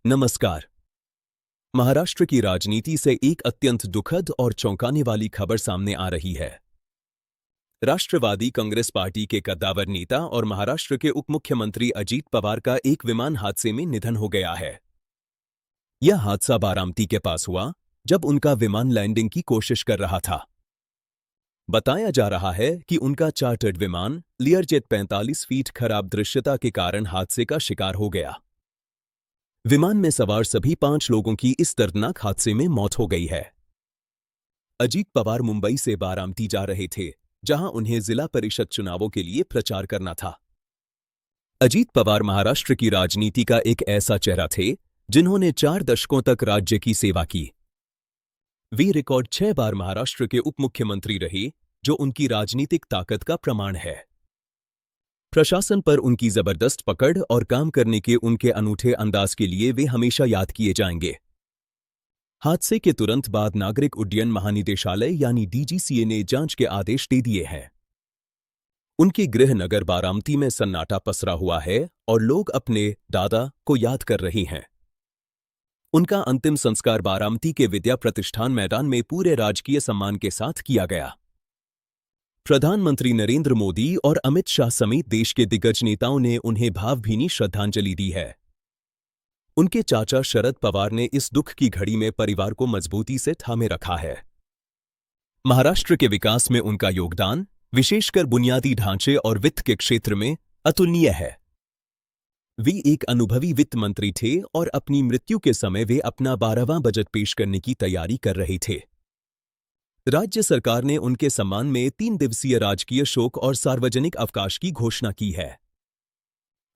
नमस्कार। महाराष्ट्र की राजनीति से एक अत्यंत दुखद और चौंकाने वाली खबर सामने आ रही है। राष्ट्रवादी कांग्रेस पार्टी के कद्दावर नेता और महाराष्ट्र के उप मुख्यमंत्री अजीत पवार का एक विमान हादसे में निधन हो गया है। यह हादसा बारामती के पास हुआ जब उनका विमान लैंडिंग की कोशिश कर रहा था। बताया जा रहा है कि उनका चार्टर्ड विमान लियरजेट 45 फीट खराब दृश्यता के कारण हादसे का शिकार हो गया। विमान में सवार सभी 5 लोगों की इस दर्दनाक हादसे में मौत हो गई है। अजीत पवार मुंबई से बारामती जा रहे थे, जहां उन्हें जिला परिषद चुनावों के लिए प्रचार करना था। अजीत पवार महाराष्ट्र की राजनीति का एक ऐसा चेहरा थे जिन्होंने 4 दशकों तक राज्य की सेवा की। वे रिकॉर्ड 6 बार महाराष्ट्र के उप मुख्यमंत्री रहे, जो उनकी राजनीतिक ताकत का प्रमाण है। प्रशासन पर उनकी जबरदस्त पकड़ और काम करने के उनके अनूठे अंदाज के लिए वे हमेशा याद किए जाएंगे। हादसे के तुरंत बाद नागरिक उड्डयन महानिदेशालय यानी डीजीसीए ने जांच के आदेश दे दिए हैं। उनके गृह नगर बारामती में सन्नाटा पसरा हुआ है और लोग अपने दादा को याद कर रहे हैं। उनका अंतिम संस्कार बारामती के विद्या प्रतिष्ठान मैदान में पूरे राजकीय सम्मान के साथ किया गया। प्रधानमंत्री नरेंद्र मोदी और अमित शाह समेत देश के दिग्गज नेताओं ने उन्हें भावभीनी श्रद्धांजलि दी है। उनके चाचा शरद पवार ने इस दुख की घड़ी में परिवार को मजबूती से थामे रखा है। महाराष्ट्र के विकास में उनका योगदान, विशेषकर बुनियादी ढांचे और वित्त के क्षेत्र में, अतुलनीय है। वे एक अनुभवी वित्त मंत्री थे और अपनी मृत्यु के समय वे अपना 12वां बजट पेश करने की तैयारी कर रहे थे। राज्य सरकार ने उनके सम्मान में 3 दिवसीय राजकीय शोक और सार्वजनिक अवकाश की घोषणा की है।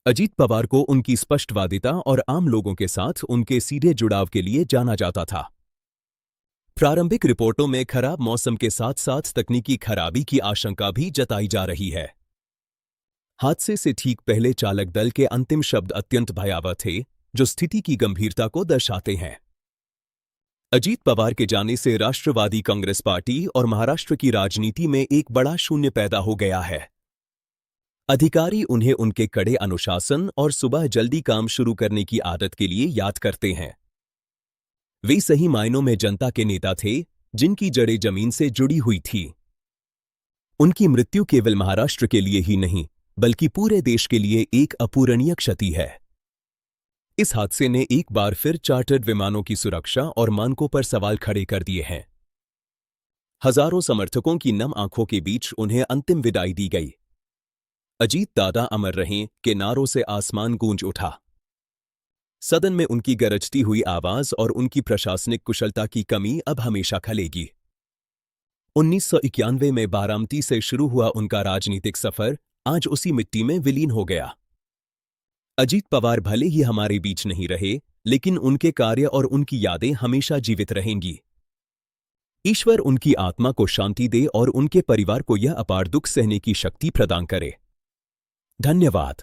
अजीत पवार को उनकी स्पष्टवादिता और आम लोगों के साथ उनके सीधे जुड़ाव के लिए जाना जाता था। प्रारंभिक रिपोर्टों में खराब मौसम के साथ साथ तकनीकी खराबी की आशंका भी जताई जा रही है। हादसे से ठीक पहले चालक दल के अंतिम शब्द अत्यंत भयावह थे, जो स्थिति की गंभीरता को दर्शाते हैं। अजीत पवार के जाने से राष्ट्रवादी कांग्रेस पार्टी और महाराष्ट्र की राजनीति में एक बड़ा शून्य पैदा हो गया है। अधिकारी उन्हें उनके कड़े अनुशासन और सुबह जल्दी काम शुरू करने की आदत के लिए याद करते हैं। वे सही मायनों में जनता के नेता थे, जिनकी जड़ें जमीन से जुड़ी हुई थी। उनकी मृत्यु केवल महाराष्ट्र के लिए ही नहीं, बल्कि पूरे देश के लिए एक अपूरणीय क्षति है। इस हादसे ने एक बार फिर चार्टर्ड विमानों की सुरक्षा और मानकों पर सवाल खड़े कर दिए हैं। हजारों समर्थकों की नम आंखों के बीच उन्हें अंतिम विदाई दी गई। अजीत दादा अमर रहें के नारों से आसमान गूंज उठा। सदन में उनकी गरजती हुई आवाज और उनकी प्रशासनिक कुशलता की कमी अब हमेशा खलेगी। 1991 में बारामती से शुरू हुआ उनका राजनीतिक सफर आज उसी मिट्टी में विलीन हो गया। अजीत पवार भले ही हमारे बीच नहीं रहे, लेकिन उनके कार्य और उनकी यादें हमेशा जीवित रहेंगी। ईश्वर उनकी आत्मा को शांति दे और उनके परिवार को यह अपार दुख सहने की शक्ति प्रदान करे। धन्यवाद।